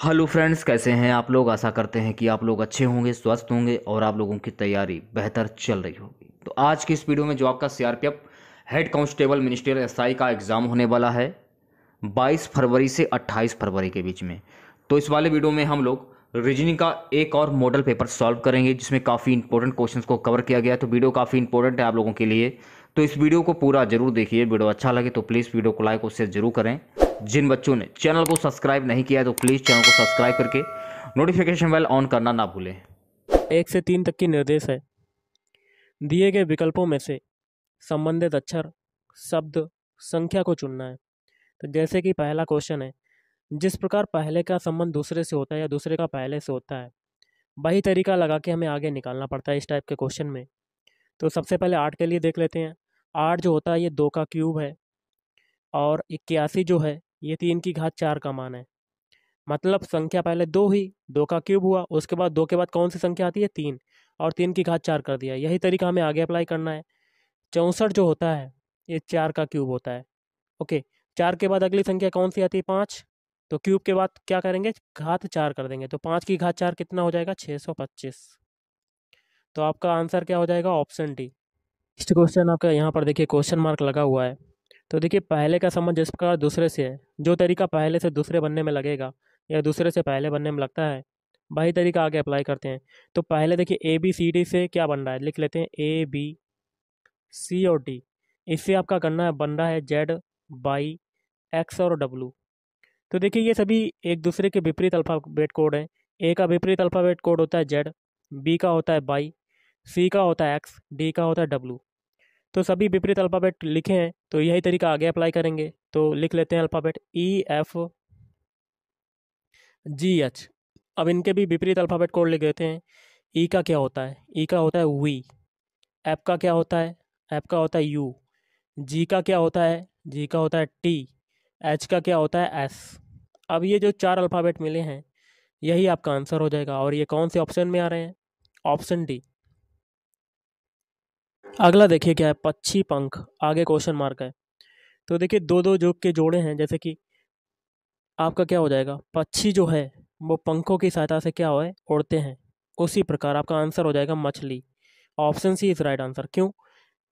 Hello friends, कैसे हैं आप लोग। आशा करते हैं कि आप लोग अच्छे होंगे, स्वस्थ होंगे और आप लोगों की तैयारी बेहतर चल रही होगी। तो आज की इस वीडियो में जो आपका CRPF head constable ministerial SI का एग्ज़ाम होने वाला है 22 फरवरी से 28 फरवरी के बीच में। तो इस वाले वीडियो में हम लोग रीजनिंग का एक और मॉडल पेपर सॉल्व करेंगे जिसमें काफ़ी इंपॉर्टेंट क्वेश्चंस को कवर किया गया है। तो वीडियो काफ़ी इंपॉर्टेंट है आप लोगों के लिए, तो इस वीडियो को पूरा जरूर देखिए। वीडियो अच्छा लगे तो प्लीज़ वीडियो को लाइक और शेयर जरूर करें। जिन बच्चों ने चैनल को सब्सक्राइब नहीं किया है तो प्लीज़ चैनल को सब्सक्राइब करके नोटिफिकेशन बेल ऑन करना ना भूलें। 1 से 3 तक की निर्देश है। दिए गए विकल्पों में से संबंधित अक्षर, शब्द, संख्या को चुनना है। तो जैसे कि पहला क्वेश्चन है, जिस प्रकार पहले का संबंध दूसरे से होता है या दूसरे का पहले से होता है, वही तरीका लगा के हमें आगे निकालना पड़ता है इस टाइप के क्वेश्चन में। तो सबसे पहले 8 के लिए देख लेते हैं। 8 जो होता है ये 2 का क्यूब है और 81 जो है ये 3 की घात 4 का मान है। मतलब संख्या पहले 2 ही, 2 का क्यूब हुआ, उसके बाद 2 के बाद कौन सी संख्या आती है 3, और 3 की घात 4 कर दिया। यही तरीका हमें आगे अप्लाई करना है। 64 जो होता है ये 4 का क्यूब होता है। ओके, 4 के बाद अगली संख्या कौन सी आती है 5, तो क्यूब के बाद क्या करेंगे घात 4 कर देंगे, तो 5 की घात 4 कितना हो जाएगा 625। तो आपका आंसर क्या हो जाएगा ऑप्शन डी। नेक्स्ट क्वेश्चन आपका यहाँ पर देखिए क्वेश्चन मार्क लगा हुआ है। तो देखिए पहले का संबंध जिस प्रकार दूसरे से है, जो तरीका पहले से दूसरे बनने में लगेगा या दूसरे से पहले बनने में लगता है, वही तरीका आगे अप्लाई करते हैं। तो पहले देखिए ए बी सी डी से क्या बन रहा है, लिख लेते हैं ए बी सी और डी। इससे आपका करना है बन रहा है जेड बाई एक्स और डब्लू। तो देखिए ये सभी एक दूसरे के विपरीत अल्फ़ाबेट कोड हैं। ए का विपरीत अल्फ़ाबेट कोड होता है जेड, बी का होता है बाई, सी का होता है एक्स, डी का होता है डब्लू। तो सभी विपरीत अल्फ़ाबेट लिखे हैं तो यही तरीका आगे अप्लाई करेंगे। तो लिख लेते हैं alphabet E F G H. अब इनके भी विपरीत अल्फ़ाबेट कोड लिख देते हैं। ई का क्या होता है, ई का होता है वी। एफ का क्या होता है, एफ का होता है यू। जी का क्या होता है, जी का होता है टी। एच का क्या होता है एस। अब ये जो चार अल्फ़ाबेट मिले हैं यही आपका आंसर हो जाएगा, और ये कौन से ऑप्शन में आ रहे हैं, ऑप्शन डी। अगला देखिए क्या है, पक्षी पंख, आगे क्वेश्चन मार्क है। तो देखिए दो दो जो के जोड़े हैं, जैसे कि आपका क्या हो जाएगा, पक्षी जो है वो पंखों की सहायता से क्या है उड़ते हैं, उसी प्रकार आपका आंसर हो जाएगा मछली। Option C is right answer. क्यों,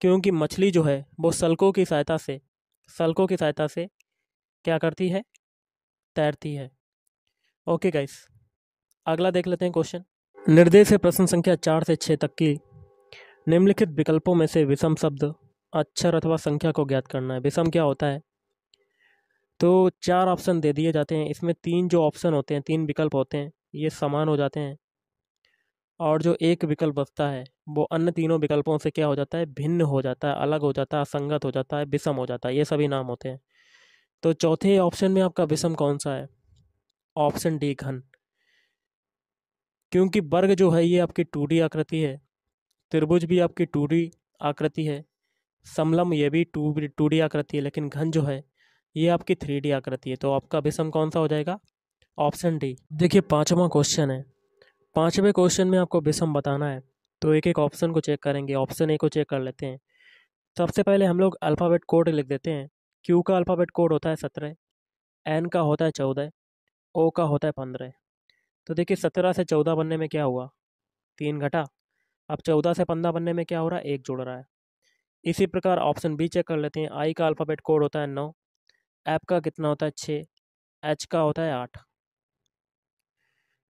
क्योंकि मछली जो है वो सल्कों की सहायता से क्या करती है, तैरती है। ओके गाइस, अगला देख लेते हैं क्वेश्चन। निर्देश है प्रश्न संख्या 4 से 6 तक की। निम्नलिखित विकल्पों में से विषम शब्द, अक्षर अथवा संख्या को ज्ञात करना है। विषम क्या होता है, तो 4 ऑप्शन दे दिए जाते हैं, इसमें 3 जो ऑप्शन होते हैं, 3 विकल्प होते हैं, ये समान हो जाते हैं, और जो एक विकल्प बचता है वो अन्य तीनों विकल्पों से क्या हो जाता है, भिन्न हो जाता है, अलग हो जाता है, असंगत हो जाता है, विषम हो जाता है। ये सभी नाम होते हैं। तो चौथे ऑप्शन में आपका विषम कौन सा है, ऑप्शन डी घन। क्योंकि वर्ग जो है ये आपकी 2D आकृति है, त्रिभुज भी आपकी 2D आकृति है, समलंब ये भी 2D आकृति है, लेकिन घन जो है ये आपकी 3D आकृति है। तो आपका विषम कौन सा हो जाएगा, ऑप्शन डी। देखिए पांचवा क्वेश्चन है। पांचवें क्वेश्चन में आपको विषम बताना है, तो एक एक ऑप्शन को चेक करेंगे। ऑप्शन ए को चेक कर लेते हैं। सबसे पहले हम लोग अल्फ़ाबेट कोड लिख देते हैं। क्यू का अल्फ़ाबेट कोड होता है 17, एन का होता है 14, ओ का होता है 15। तो देखिए 17 से 14 बनने में क्या हुआ, 3 घटा। अब 14 से 15 बनने में क्या हो रहा है, 1 जुड़ रहा है। इसी प्रकार ऑप्शन बी चेक कर लेते हैं। आई का अल्फ़ाबेट कोड होता है 9, एफ का कितना होता है 6, एच का होता है 8।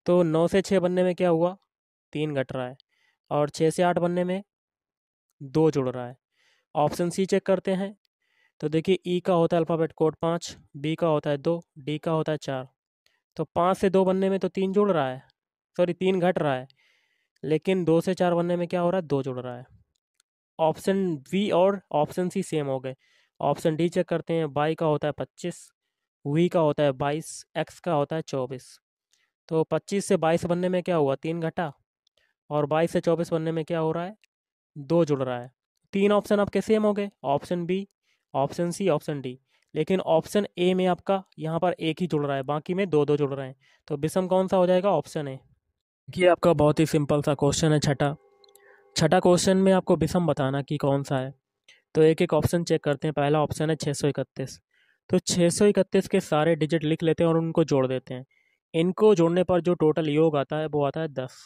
तो 9 से 6 बनने में क्या हुआ, 3 घट रहा है, और 6 से 8 बनने में 2 जुड़ रहा है। ऑप्शन सी चेक करते हैं। तो देखिए ई का होता है अल्फ़ाबेट कोड 5, बी का होता है 2, डी का होता है 4। तो 5 से 2 बनने में तो 3 जुड़ रहा है, सॉरी 3 घट रहा है, लेकिन 2 से 4 बनने में क्या हो रहा है, 2 जुड़ रहा है। ऑप्शन बी और ऑप्शन सी सेम हो गए। ऑप्शन डी चेक करते हैं। बाई का होता है 25, वी का होता है 22, एक्स का होता है 24। तो 25 से 22 बनने में क्या हुआ, 3 घटा, और 22 से 24 बनने में क्या हो रहा है, 2 जुड़ रहा है। 3 ऑप्शन आपके सेम हो गए, option b, option c, option d. लेकिन ऑप्शन ए में आपका यहाँ पर एक ही जुड़ रहा है, बाकी में दो दो जुड़ रहे हैं। तो विषम कौन सा हो जाएगा, ऑप्शन ए। ये आपका बहुत ही सिंपल सा क्वेश्चन है, छठा। छठा क्वेश्चन में आपको विषम बताना कि कौन सा है। तो एक एक ऑप्शन चेक करते हैं। पहला ऑप्शन है 631। तो 631 के सारे डिजिट लिख लेते हैं और उनको जोड़ देते हैं। इनको जोड़ने पर जो टोटल योग आता है वो आता है 10।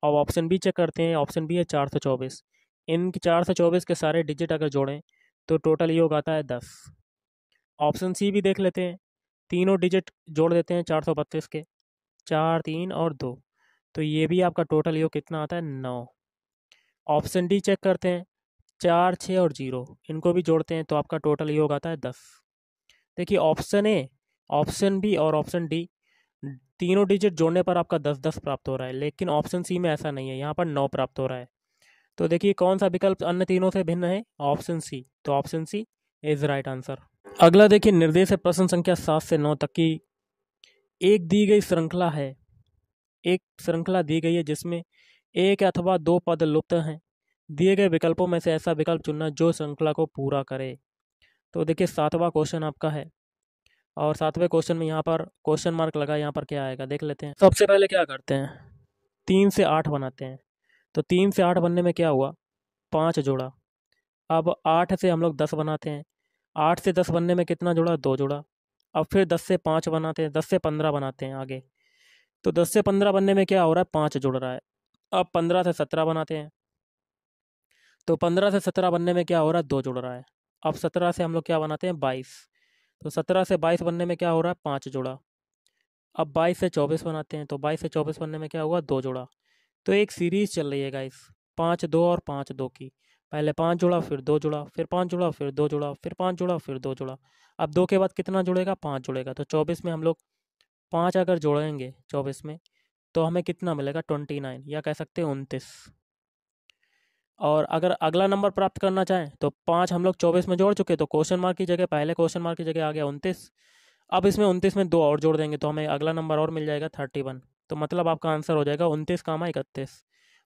अब ऑप्शन बी चेक करते हैं। ऑप्शन बी है 424। इन 424 के सारे डिजिट अगर जोड़ें तो टोटल योग आता है 10। ऑप्शन सी भी देख लेते हैं। तीनों डिजिट जोड़ देते हैं 432 के, 4, 3 और 2, तो ये भी आपका टोटल योग कितना आता है 9। ऑप्शन डी चेक करते हैं। 4, 6 और 0 इनको भी जोड़ते हैं तो आपका टोटल योग आता है 10। देखिए ऑप्शन ए, ऑप्शन बी और ऑप्शन डी तीनों डिजिट जोड़ने पर आपका 10-10 प्राप्त हो रहा है, लेकिन ऑप्शन सी में ऐसा नहीं है, यहाँ पर 9 प्राप्त हो रहा है। तो देखिए कौन सा विकल्प अन्य तीनों से भिन्न है? Option C. तो option C is right answer. अगला देखिए, निर्देश है प्रश्न संख्या 7 से 9 तक की। एक दी गई श्रृंखला है, एक श्रृंखला दी गई है जिसमें एक अथवा दो पद लुप्त हैं। दिए गए विकल्पों में से ऐसा विकल्प चुनना जो श्रृंखला को पूरा करे। तो देखिए 7वां क्वेश्चन आपका है, और 7वें क्वेश्चन में यहाँ पर क्वेश्चन मार्क लगा, यहाँ पर क्या आएगा देख लेते हैं। सबसे पहले क्या करते हैं, 3 से 8 बनाते हैं। तो 3 से 8 बनने में क्या हुआ, 5 जोड़ा। अब 8 से हम लोग 10 बनाते हैं। 8 से 10 बनने में कितना जुड़ा, 2 जुड़ा। अब फिर 10 से 5 बनाते हैं, 10 से 15 बनाते हैं आगे। तो 10 से 15 बनने में क्या हो रहा है, 5 जुड़ रहा है। अब 15 से 17 बनाते हैं। तो 15 से 17 बनने में क्या हो रहा है, 2 जुड़ रहा है। अब 17 से हम लोग क्या बनाते हैं, 22। तो 17 से 22 बनने में क्या हो रहा है, 5 जुड़ा। अब 22 से 24 बनाते हैं। तो 22 से 24 बनने में क्या हुआ, 2 जुड़ा। तो एक सीरीज चल रही है गाइस, 5 2 और 5 2 की। पहले 5 जुड़ा, फिर 2 जुड़ा, फिर 5 जुड़ा, फिर 2 जुड़ा, फिर 5 जुड़ा, फिर 2 जुड़ा। अब 2 के बाद कितना जुड़ेगा, 5 जुड़ेगा। तो 24 में हम लोग 5 अगर जोड़ेंगे 24 में तो हमें कितना मिलेगा, 29, या कह सकते हैं 29। और अगर अगला नंबर प्राप्त करना चाहें तो 5 हम लोग 24 में जोड़ चुके, तो क्वेश्चन मार्क की जगह, पहले क्वेश्चन मार्क की जगह आ गया 29। अब इसमें 29 में 2 और जोड़ देंगे तो हमें अगला नंबर और मिल जाएगा 31। तो मतलब आपका आंसर हो जाएगा 29 comma 31।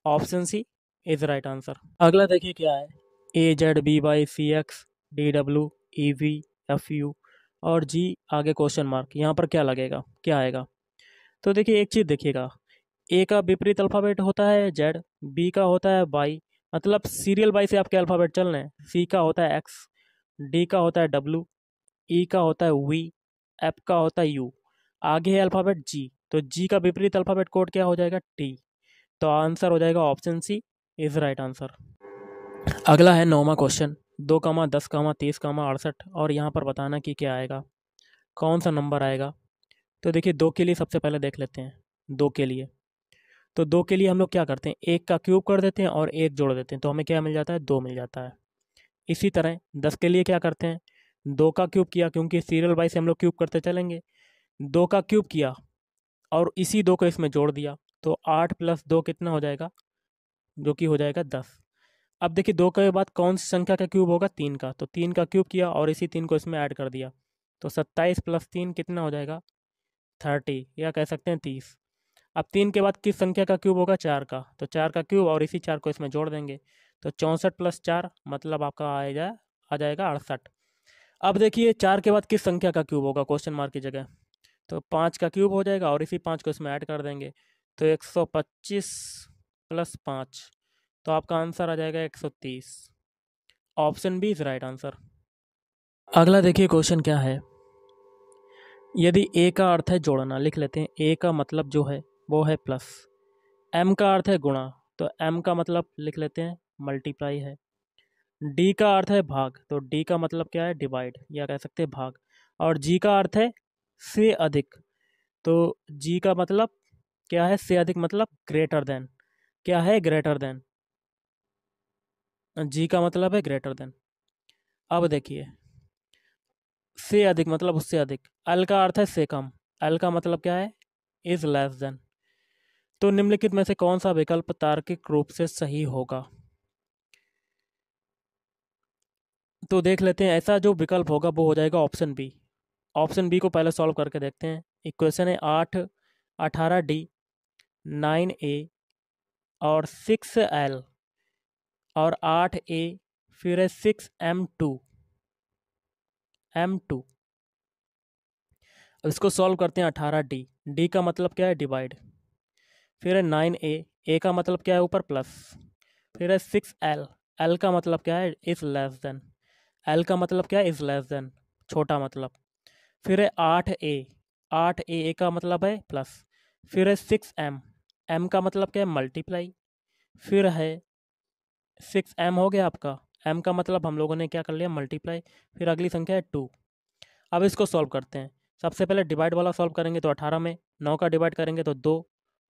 Option C is right answer. अगला देखिए क्या है, AZBYCX DW EV FU और जी आगे क्वेश्चन मार्क, यहाँ पर क्या लगेगा, क्या आएगा। तो देखिए एक चीज़ देखिएगा, ए का विपरीत अल्फ़ाबेट होता है जेड, बी का होता है वाई, मतलब सीरियल वाई से आपके अल्फ़ाबेट चल रहे हैं। सी का होता है एक्स, डी का होता है डब्लू, ई का होता है वी, एफ का होता है यू, आगे है अल्फ़ाबेट जी। तो जी का विपरीत अल्फ़ाबेट कोड क्या हो जाएगा, टी। तो आंसर हो जाएगा option C is right answer. अगला है 9वां क्वेश्चन, 2, 10, 30, 68 और यहाँ पर बताना कि क्या आएगा, कौन सा नंबर आएगा। तो देखिए 2 के लिए सबसे पहले देख लेते हैं। 2 के लिए, तो 2 के लिए हम लोग क्या करते हैं, 1 का क्यूब कर देते हैं और 1 जोड़ देते हैं, तो हमें क्या मिल जाता है, 2 मिल जाता है। इसी तरह 10 के लिए क्या करते हैं, 2 का क्यूब किया, क्योंकि सीरियल वाइज से हम लोग क्यूब करते चलेंगे। 2 का क्यूब किया और इसी 2 को इसमें जोड़ दिया, तो 8 + 2 कितना हो जाएगा, जो कि हो जाएगा 10। अब देखिए 2 के बाद कौन सी संख्या का क्यूब होगा, 3 का। तो 3 का क्यूब किया और इसी 3 को इसमें ऐड कर दिया, तो 27 + 3 कितना हो जाएगा, 30, या कह सकते हैं 30। अब 3 के बाद किस संख्या का क्यूब होगा, 4 का। तो 4 का क्यूब और इसी 4 को इसमें जोड़ देंगे, तो 64 + 4 मतलब आपका आ जाएगा 68। अब देखिए 4 के बाद किस संख्या का क्यूब होगा क्वेश्चन मार्क की जगह, तो 5 का क्यूब हो जाएगा और इसी 5 को इसमें ऐड कर देंगे, तो 125 + 5, तो आपका आंसर आ जाएगा 130। Option b is right answer. अगला देखिए क्वेश्चन क्या है, यदि ए का अर्थ है जोड़ना, लिख लेते हैं। ए का मतलब जो है वो है प्लस। एम का अर्थ है गुणा, तो एम का मतलब लिख लेते हैं मल्टीप्लाई है। डी का अर्थ है भाग, तो डी का मतलब क्या है, डिवाइड, या कह सकते हैं भाग। और जी का अर्थ है से अधिक, तो जी का मतलब क्या है, से अधिक मतलब ग्रेटर देन। क्या है, ग्रेटर देन। जी का मतलब है ग्रेटर देन। अब देखिए से अधिक मतलब उससे अधिक। एल का अर्थ है से कम, एल का मतलब क्या है, इज लेस देन। तो निम्नलिखित में से कौन सा विकल्प तार्किक रूप से सही होगा। तो देख लेते हैं, ऐसा जो विकल्प होगा वो हो जाएगा ऑप्शन बी। ऑप्शन बी को पहले सॉल्व करके देखते हैं। इक्वेशन है 8 18D 9A और 6L और 8A, फिर है 6M2 M2। अब इसको सॉल्व करते हैं। 18D, डी का मतलब क्या है, डिवाइड। फिर है 9A, ए का मतलब क्या है, ऊपर प्लस। फिर है 6L, एल का मतलब क्या है, इज लेस देन। एल का मतलब क्या है, इज लेस देन, छोटा मतलब। फिर है 8A, 8 ए का मतलब है प्लस, फिर है 6m, m का मतलब क्या है मल्टीप्लाई, फिर है 6m हो गया आपका, m का मतलब हम लोगों ने क्या कर लिया मल्टीप्लाई, फिर अगली संख्या है 2। अब इसको सॉल्व करते हैं। सबसे पहले डिवाइड वाला सॉल्व करेंगे तो 18 में 9 का डिवाइड करेंगे तो 2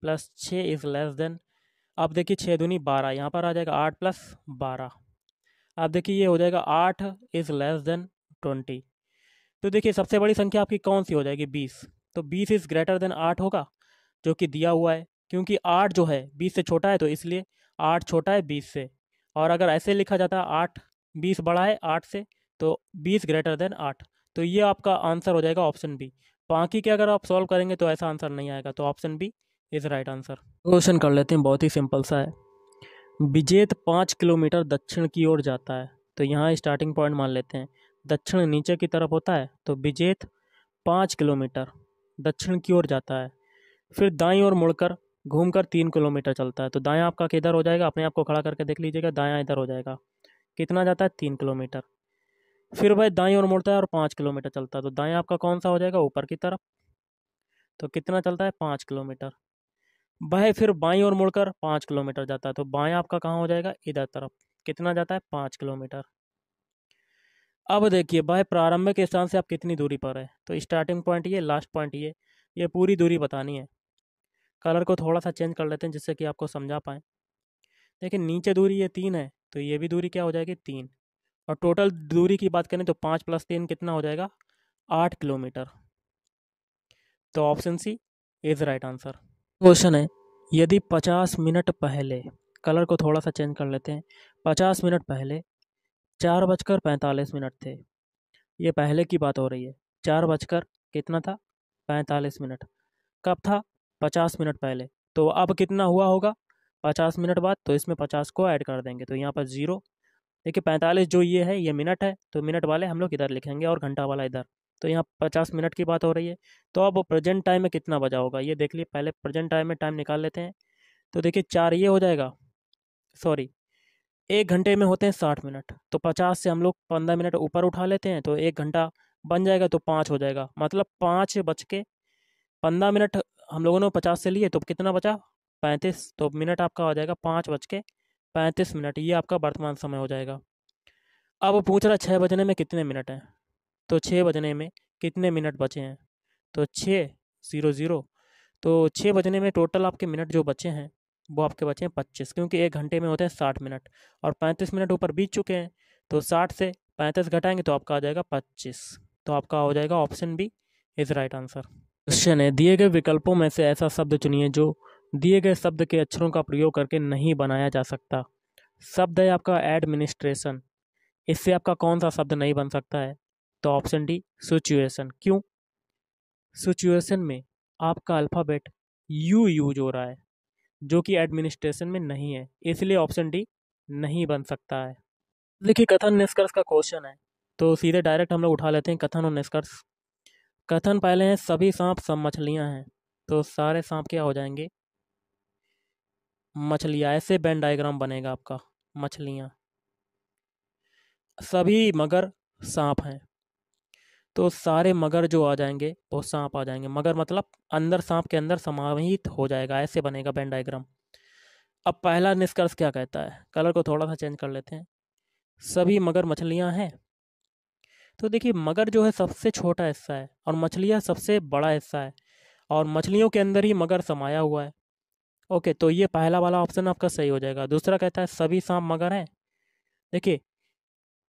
प्लस 6 इज़ लेस देन, अब देखिए 6 दूनी 12, यहाँ पर आ जाएगा 8 प्लस 12। अब देखिए ये हो जाएगा 8 इज़ लेस देन 20। तो देखिए सबसे बड़ी संख्या आपकी कौन सी हो जाएगी 20, तो 20 इज़ ग्रेटर देन 8 होगा जो कि दिया हुआ है, क्योंकि 8 जो है 20 से छोटा है तो इसलिए 8 छोटा है 20 से। और अगर ऐसे लिखा जाता 8 20 बड़ा है 8 से, तो 20 ग्रेटर देन 8। तो ये आपका आंसर हो जाएगा ऑप्शन बी। बाकी के अगर आप सॉल्व करेंगे तो ऐसा आंसर नहीं आएगा, तो option b is right answer. Question कर लेते हैं, बहुत ही सिंपल सा है। विजेत 5 किलोमीटर दक्षिण की ओर जाता है, तो यहाँ स्टार्टिंग पॉइंट मान लेते हैं, दक्षिण नीचे की तरफ होता है, तो विजेत 5 किलोमीटर दक्षिण की ओर जाता है, फिर दाईं ओर मुड़कर घूमकर 3 किलोमीटर चलता है। तो दायां आपका किधर हो जाएगा, अपने आप को खड़ा करके देख लीजिएगा, दायां इधर हो जाएगा, कितना जाता है 3 किलोमीटर। फिर वह दाईं ओर मुड़ता है और 5 किलोमीटर चलता है, तो दायां आपका कौन सा हो जाएगा ऊपर की तरफ, तो कितना चलता है 5 किलोमीटर। वह फिर बाईं ओर मुड़कर 5 किलोमीटर जाता है, तो बायां आपका कहाँ हो जाएगा इधर तरफ, कितना जाता है 5 किलोमीटर। अब देखिए वह प्रारंभिक स्थान से आप कितनी दूरी पर है, तो स्टार्टिंग पॉइंट ये, लास्ट पॉइंट ये पूरी दूरी बतानी है। कलर को थोड़ा सा चेंज कर लेते हैं जिससे कि आपको समझा पाएँ। देखिए नीचे दूरी ये 3 है, तो ये भी दूरी क्या हो जाएगी 3, और टोटल दूरी की बात करें तो 5 + 3 कितना हो जाएगा 8 किलोमीटर। तो option C is right answer. Question है, यदि 50 मिनट पहले, कलर को थोड़ा सा चेंज कर लेते हैं, 50 मिनट पहले 4:45 थे, ये पहले की बात हो रही है, 4 बजकर कितना था 45 मिनट, कब था 50 मिनट पहले, तो अब कितना हुआ होगा 50 मिनट बाद, तो इसमें 50 को ऐड कर देंगे, तो यहाँ पर 0। देखिए 45 जो ये है ये मिनट है, तो मिनट वाले हम लोग इधर लिखेंगे और घंटा वाला इधर, तो यहाँ 50 मिनट की बात हो रही है। तो अब प्रेजेंट टाइम में कितना बजा होगा ये देख लिए, पहले प्रेजेंट टाइम में टाइम निकाल लेते हैं। तो देखिए 4 ये हो जाएगा, सॉरी 1 घंटे में होते हैं 60 मिनट, तो 50 से हम लोग 15 मिनट ऊपर उठा लेते हैं, तो 1 घंटा बन जाएगा, तो 5 हो जाएगा, मतलब 5:15 हम लोगों ने 50 से लिए, तो कितना बचा 35, तो मिनट आपका हो जाएगा 5:35। ये आपका वर्तमान समय हो जाएगा। अब वो पूछ रहा है 6 बजने में कितने मिनट हैं, तो 6 बजने में कितने मिनट बचे हैं, तो 6:00, तो 6 बजने में टोटल आपके मिनट जो बचे हैं वो आपके बचे हैं 25, क्योंकि 1 घंटे में होते हैं 60 मिनट और 35 मिनट ऊपर बीत चुके हैं, तो 60 से 35 घटाएंगे तो आपका आ जाएगा 25। तो आपका हो जाएगा option b is right answer. Question है, दिए गए विकल्पों में से ऐसा शब्द चुनिए जो दिए गए शब्द के अक्षरों का प्रयोग करके नहीं बनाया जा सकता। शब्द है आपका एडमिनिस्ट्रेशन, इससे आपका कौन सा शब्द नहीं बन सकता है, तो ऑप्शन डी सिचुएशन। क्यों, सिचुएशन में आपका अल्फ़ाबेट यू यूज हो रहा है जो कि एडमिनिस्ट्रेशन में नहीं है, इसलिए ऑप्शन डी नहीं बन सकता है। देखिए कथन निष्कर्ष का क्वेश्चन है, तो सीधे डायरेक्ट हम लोग उठा लेते हैं कथन और निष्कर्ष। कथन पहले है सभी सांप सब मछलियां हैं, तो सारे सांप क्या हो जाएंगे मछलियां, ऐसे वेन डायग्राम बनेगा आपका मछलियां। सभी मगर सांप हैं, तो सारे मगर जो आ जाएंगे वो सांप आ जाएंगे, मगर मतलब अंदर सांप के अंदर समाहित हो जाएगा, ऐसे बनेगा वेन डायग्राम। अब पहला निष्कर्ष क्या कहता है, कलर को थोड़ा सा चेंज कर लेते हैं, सभी मगर मछलियां हैं, तो देखिए मगर जो है सबसे छोटा हिस्सा है और मछलियां सबसे बड़ा हिस्सा है, और मछलियों के अंदर ही मगर समाया हुआ है। ओके, तो ये पहला वाला ऑप्शन आपका सही हो जाएगा। दूसरा कहता है सभी सांप मगर हैं, देखिए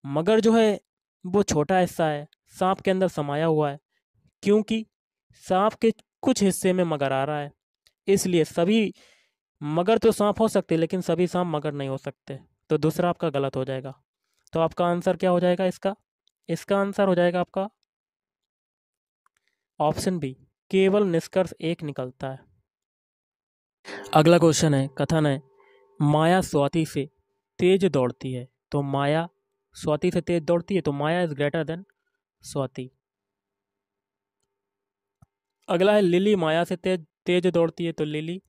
मगर जो है वो छोटा हिस्सा है, सांप के अंदर समाया हुआ है, क्योंकि सांप के कुछ हिस्से में मगर आ रहा है, इसलिए सभी मगर तो सांप हो सकते लेकिन सभी सांप मगर नहीं हो सकते, तो दूसरा आपका गलत हो जाएगा। तो आपका आंसर क्या हो जाएगा इसका, इसका आंसर हो जाएगा आपका ऑप्शन बी, केवल निष्कर्ष एक निकलता है। अगला क्वेश्चन है, कथन है माया स्वाति से तेज दौड़ती है, तो माया स्वाति से तेज दौड़ती है, तो माया इज ग्रेटर देन स्वाति। अगला है लिली माया से तेज तेज दौड़ती है, तो लिली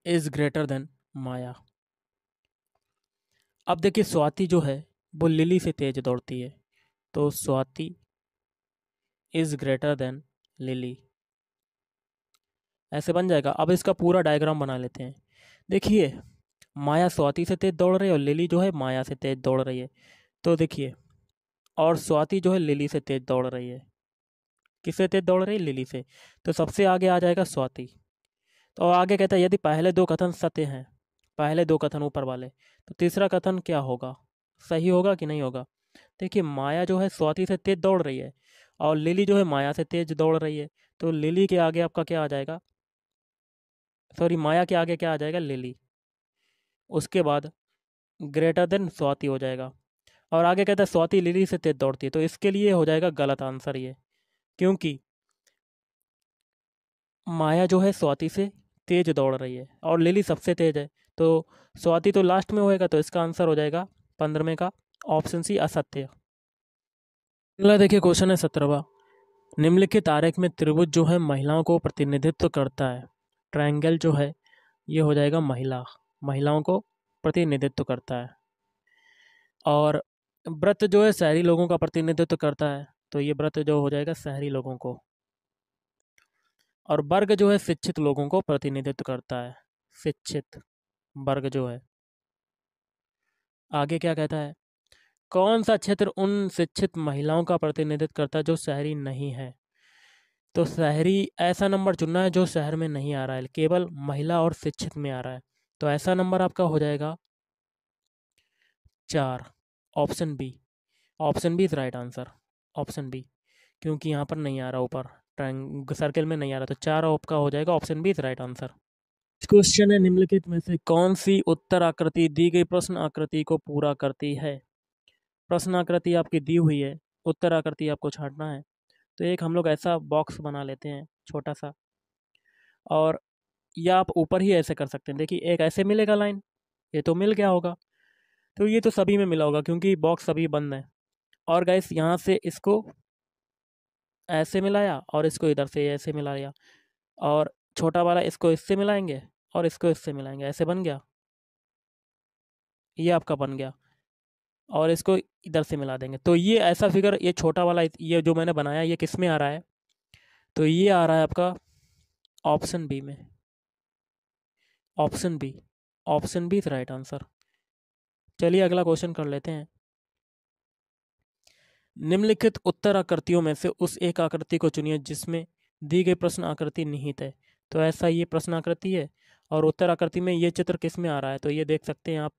इज ग्रेटर देन माया। अब देखिए स्वाति जो है वो लिली से तेज दौड़ती है, तो Swati is greater than lily. ऐसे बन जाएगा। अब इसका पूरा डायग्राम बना लेते हैं। देखिए, माया स्वाति से तेज दौड़ रही है और लिली जो है माया से तेज दौड़ रही है। तो देखिए, और स्वाति जो है लिली से तेज दौड़ रही है। किससे तेज दौड़ रही है? लिली से। तो सबसे आगे आ जाएगा स्वाति। तो आगे कहता है यदि पहले दो कथन सत्य हैं, पहले दो कथन ऊपर वाले, तो तीसरा कथन क्या होगा? सही होगा कि नहीं होगा? देखिए, माया जो है स्वाति से तेज दौड़ रही है और लिली जो है माया से तेज दौड़ रही है। तो लिली के आगे आपका क्या आ जाएगा? सॉरी, माया के आगे क्या आ जाएगा? लिली। उसके बाद ग्रेटर देन स्वाति हो जाएगा। और आगे कहता है स्वाति लिली से तेज दौड़ती है। तो इसके लिए हो जाएगा गलत आंसर ये, क्योंकि माया जो है स्वाति से तेज दौड़ रही है और लिली सबसे तेज है। तो स्वाति तो लास्ट में होएगा, तो इसका आंसर हो जाएगा 15वें का ऑप्शन सी असत्य। अगला देखिए, क्वेश्चन है 17वां। निम्नलिखित आरेख में त्रिभुज जो है महिलाओं को प्रतिनिधित्व करता है। ट्रायंगल जो है ये हो जाएगा महिलाओं को प्रतिनिधित्व करता है। और व्रत जो है शहरी लोगों का प्रतिनिधित्व करता है। तो ये व्रत जो हो जाएगा शहरी लोगों को। और वर्ग जो है शिक्षित लोगों को प्रतिनिधित्व करता है। शिक्षित वर्ग जो है। आगे क्या कहता है? कौन सा क्षेत्र उन शिक्षित महिलाओं का प्रतिनिधित्व करता है जो शहरी नहीं है? तो शहरी ऐसा नंबर चुनना है जो शहर में नहीं आ रहा है, केवल महिला और शिक्षित में आ रहा है। तो ऐसा नंबर आपका हो जाएगा 4, option b. Option b is right answer, option b, क्योंकि यहाँ पर नहीं आ रहा, ऊपर ट्रायंगल सर्कल में नहीं आ रहा। तो 4 आपका हो जाएगा option b is right answer. Question है निम्नलिखित में से कौन सी उत्तर आकृति दी गई प्रश्न आकृति को पूरा करती है? प्रश्न आकृति आपकी दी हुई है, उत्तर आकृति आपको छांटना है। तो एक हम लोग ऐसा बॉक्स बना लेते हैं छोटा सा, और या आप ऊपर ही ऐसे कर सकते हैं। देखिए, एक ऐसे मिलेगा लाइन, ये तो मिल गया होगा। तो ये तो सभी में मिला होगा क्योंकि बॉक्स सभी बंद है। और गाइस, यहाँ से इसको ऐसे मिलाया और इसको इधर से ऐसे मिलाया, और छोटा वाला इसको इससे मिलाएंगे और इसको इससे मिलाएंगे, ऐसे बन गया। ये आपका बन गया। और इसको इधर से मिला देंगे। तो ये ऐसा फिगर, ये छोटा वाला, ये जो मैंने बनाया, ये किस में आ रहा है? तो ये आ रहा है आपका ऑप्शन बी में। Option b, option b is right answer. चलिए अगला क्वेश्चन कर लेते हैं। निम्नलिखित उत्तर आकृतियों में से उस एक आकृति को चुनिए जिसमें दी गई प्रश्न आकृति निहित है। तो ऐसा ये प्रश्न आकृति है और उत्तर आकृति में ये चित्र किस में आ रहा है? तो ये देख सकते हैं आप,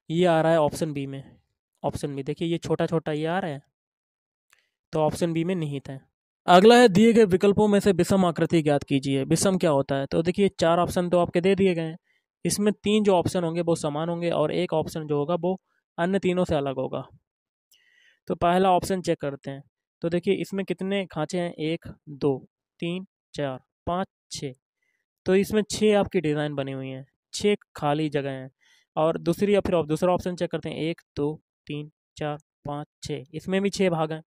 ये आ रहा है ऑप्शन बी में। ऑप्शन बी, देखिए ये छोटा छोटा ये आ रहा है, तो ऑप्शन बी में निहित है। अगला है दिए गए विकल्पों में से विषम आकृति ज्ञात कीजिए। विषम क्या होता है? तो देखिए 4 ऑप्शन तो आपके दे दिए गए हैं। इसमें 3 जो ऑप्शन होंगे वो समान होंगे और एक ऑप्शन जो होगा वो अन्य तीनों से अलग होगा। तो पहला ऑप्शन चेक करते हैं। तो देखिए इसमें कितने खांचे हैं? 1 2 3 4 5 6। तो इसमें 6 आपकी डिज़ाइन बनी हुई हैं, 6 खाली जगह हैं। और दूसरी, या फिर दूसरा ऑप्शन चेक करते हैं। 1 2 3 4 5 6, इसमें भी 6 भाग हैं।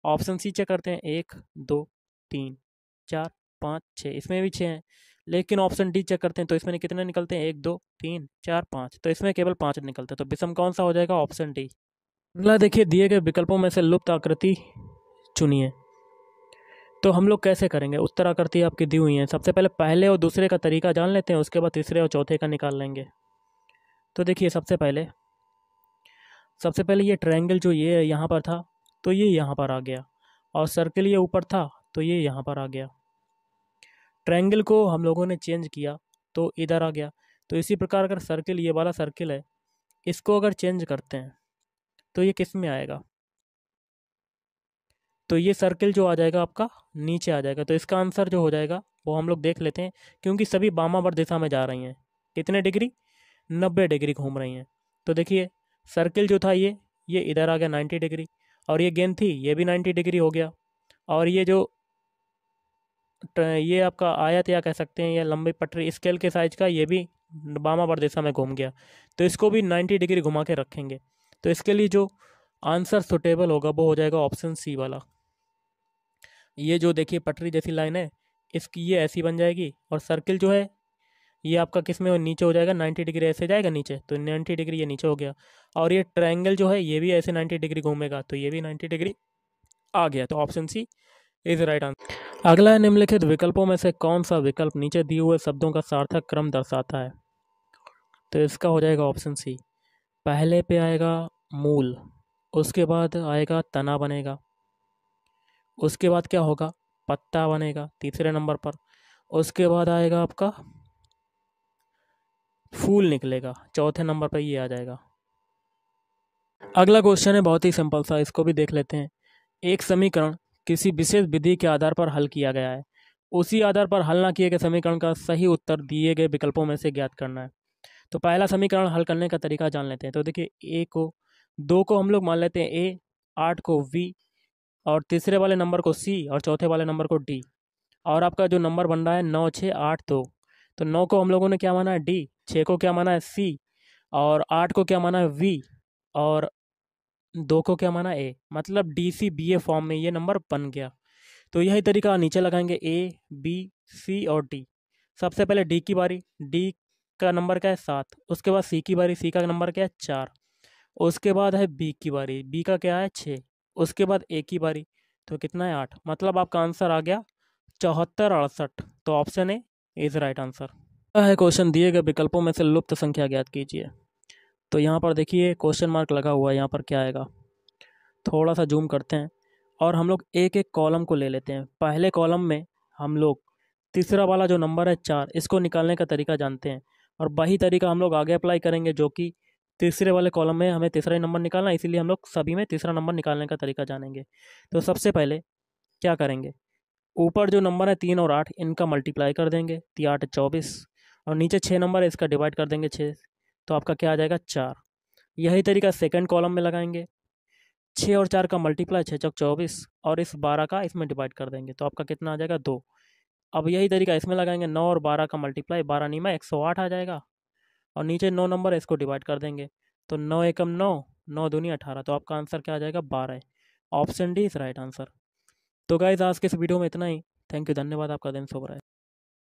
ऑप्शन सी चेक करते हैं। 1 2 3 4 5 6, इसमें भी 6 हैं। लेकिन ऑप्शन डी चेक करते हैं तो इसमें कितने निकलते हैं? 1 2 3 4 5, तो इसमें केवल 5 निकलते हैं। तो विषम कौन सा हो जाएगा? Option D. अगला देखिए, दिए गए विकल्पों में से लुप्त आकृति चुनिए। तो हम लोग कैसे करेंगे? उत्तर आकृति आपकी दी हुई है। सबसे पहले पहले और दूसरे का तरीका जान लेते हैं, उसके बाद तीसरे और चौथे का निकाल लेंगे। तो देखिए सबसे पहले ये ट्रायंगल जो ये यहाँ पर था, तो ये यहाँ पर आ गया, और सर्किल ये ऊपर था तो ये यहाँ पर आ गया। ट्रायंगल को हम लोगों ने चेंज किया तो इधर आ गया। तो इसी प्रकार अगर सर्किल, ये वाला सर्किल है, इसको अगर चेंज करते हैं तो ये किस में आएगा? तो ये सर्किल जो आ जाएगा आपका नीचे आ जाएगा। तो इसका आंसर जो हो जाएगा वो हम लोग देख लेते हैं, क्योंकि सभी वामावर्त दिशा में जा रही हैं। कितने डिग्री? 90 डिग्री घूम रही हैं। तो देखिए सर्किल जो था ये इधर आ गया 90 डिग्री, और ये गेंद थी ये भी 90 डिग्री हो गया। और ये जो ये आपका आयत या कह सकते हैं या लंबी पटरी स्केल के साइज का, ये भी वामावर्त दिशा में घूम गया। तो इसको भी 90 डिग्री घुमा के रखेंगे। तो इसके लिए जो आंसर सुटेबल होगा वो हो जाएगा ऑप्शन सी वाला। ये जो देखिए पटरी जैसी लाइन है, इसकी ये ऐसी बन जाएगी, और सर्किल जो है ये आपका किस में नीचे हो जाएगा? 90 डिग्री ऐसे जाएगा नीचे, तो 90 डिग्री ये नीचे हो गया। और ये ट्रायंगल जो है ये भी ऐसे 90 डिग्री घूमेगा, तो ये भी 90 डिग्री आ गया, तो option C is right answer. अगला है, निम्नलिखित विकल्पों में से कौन सा विकल्प नीचे दिए हुए शब्दों का सार्थक क्रम दर्शाता है? तो इसका हो जाएगा ऑप्शन सी। पहले पे आएगा मूल, उसके बाद आएगा तना बनेगा, उसके बाद क्या होगा, पत्ता बनेगा तीसरे नंबर पर, उसके बाद आएगा आपका फूल निकलेगा, चौथे नंबर पर ये आ जाएगा। अगला क्वेश्चन है बहुत ही सिंपल सा, इसको भी देख लेते हैं। एक समीकरण किसी विशेष विधि के आधार पर हल किया गया है, उसी आधार पर हल ना किए गए समीकरण का सही उत्तर दिए गए विकल्पों में से ज्ञात करना है। तो पहला समीकरण हल करने का तरीका जान लेते हैं। तो देखिए, ए को, दो को हम लोग मान लेते हैं ए, 8 को वी, और तीसरे वाले नंबर को सी, और चौथे वाले नंबर को डी। और आपका जो नंबर बन रहा है 9 6 8 2, तो 9 को हम लोगों ने क्या माना है डी, 6 को क्या माना है सी, और 8 को क्या माना है वी, और 2 को क्या माना ए, मतलब डी सी बी ए फॉर्म में ये नंबर बन गया। तो यही तरीका नीचे लगाएंगे, ए बी सी और डी। सबसे पहले डी की बारी, डी का नंबर क्या है 7, उसके बाद सी की बारी, सी का नंबर क्या है 4, उसके बाद है बी की बारी, बी का क्या है 6, उसके बाद ए की बारी, तो कितना है 8, मतलब आपका आंसर आ गया 74 68। तो option A is right answer. है क्वेश्चन, दिए गए विकल्पों में से लुप्त संख्या ज्ञात कीजिए। तो यहाँ पर देखिए क्वेश्चन मार्क लगा हुआ है, यहाँ पर क्या आएगा, थोड़ा सा जूम करते हैं और हम लोग एक एक कॉलम को ले लेते हैं। पहले कॉलम में हम लोग तीसरा वाला जो नंबर है 4, इसको निकालने का तरीका जानते हैं, और वही तरीका हम लोग आगे अप्लाई करेंगे, जो कि तीसरे वाले कॉलम में हमें तीसरा ही नंबर निकालना है, इसीलिए हम लोग सभी में तीसरा नंबर निकालने का तरीका जानेंगे। तो सबसे पहले क्या करेंगे, ऊपर जो नंबर है 3 और 8, इनका मल्टीप्लाई कर देंगे, 8 24, और नीचे 6 नंबर है, इसका डिवाइड कर देंगे 6, तो आपका क्या आ जाएगा 4। यही तरीका सेकंड कॉलम में लगाएंगे, 6 और 4 का मल्टीप्लाई, 6 चौक 24, और इस 12 का इसमें डिवाइड कर देंगे, तो आपका कितना आ जाएगा 2। अब यही तरीका इसमें लगाएंगे, 9 और 12 का मल्टीप्लाई, 12 नहीं में 108 आ जाएगा, और नीचे 9 नंबर है, इसको डिवाइड कर देंगे, तो 9 एकम 9, 9 दूनी 18, तो आपका आंसर क्या आ जाएगा 12। Option D is right answer. तो गाइज आज के इस वीडियो में इतना ही। थैंक यू, धन्यवाद, आपका दिन शुभ रहे।